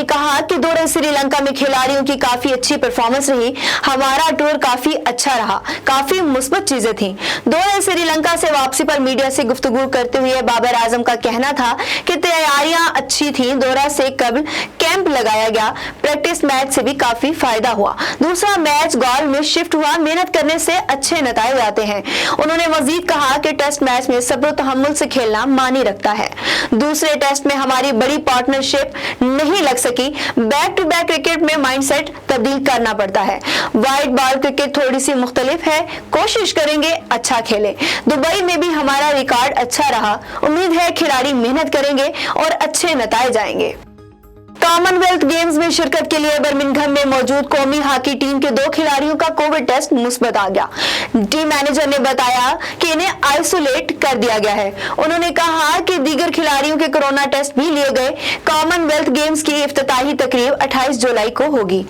उन्होंने कहा कि दौरे श्रीलंका में खिलाड़ियों की काफी अच्छी परफॉर्मेंस रही। हमारा टूर काफी अच्छा रहा, काफी मुस्बत चीजें थी। दौरे श्रीलंका से वापसी पर मीडिया से गुफ्तगू करते हुए बाबर आजम का कहना था कि तैयारियां अच्छी थी, दौरा से कबल कैंप लगाया गया, प्रैक्टिस मैच से भी काफी फायदा हुआ। दूसरा मैच गोल में शिफ्ट हुआ, मेहनत करने से अच्छे नतीजे आते हैं। उन्होंने मजीद कहा कि टेस्ट मैच में सब्र तहम्मुल से खेलना मानी रखता है। दूसरे टेस्ट में हमारी बड़ी पार्टनरशिप नहीं लग सकी। बैक टू बैक क्रिकेट में माइंडसेट तब्दील करना पड़ता है। वाइट बॉल क्रिकेट थोड़ी सी मुख्तलिफ है, कोशिश करेंगे अच्छा खेले। दुबई में भी हमारा रिकॉर्ड अच्छा रहा, उम्मीद है खिलाड़ी मेहनत करेंगे और अच्छे नतीजे आएंगे। कॉमनवेल्थ गेम्स में शिरकत के लिए बर्मिंघम में मौजूद कौमी हॉकी टीम के 2 खिलाड़ियों का कोविड टेस्ट मुस्बत आ गया। टीम मैनेजर ने बताया कि इन्हें आइसोलेट कर दिया गया है। उन्होंने कहा कि दीगर खिलाड़ियों के कोरोना टेस्ट भी लिए गए। कॉमनवेल्थ गेम्स की इफ्तिताही तकरीब 28 जुलाई को होगी।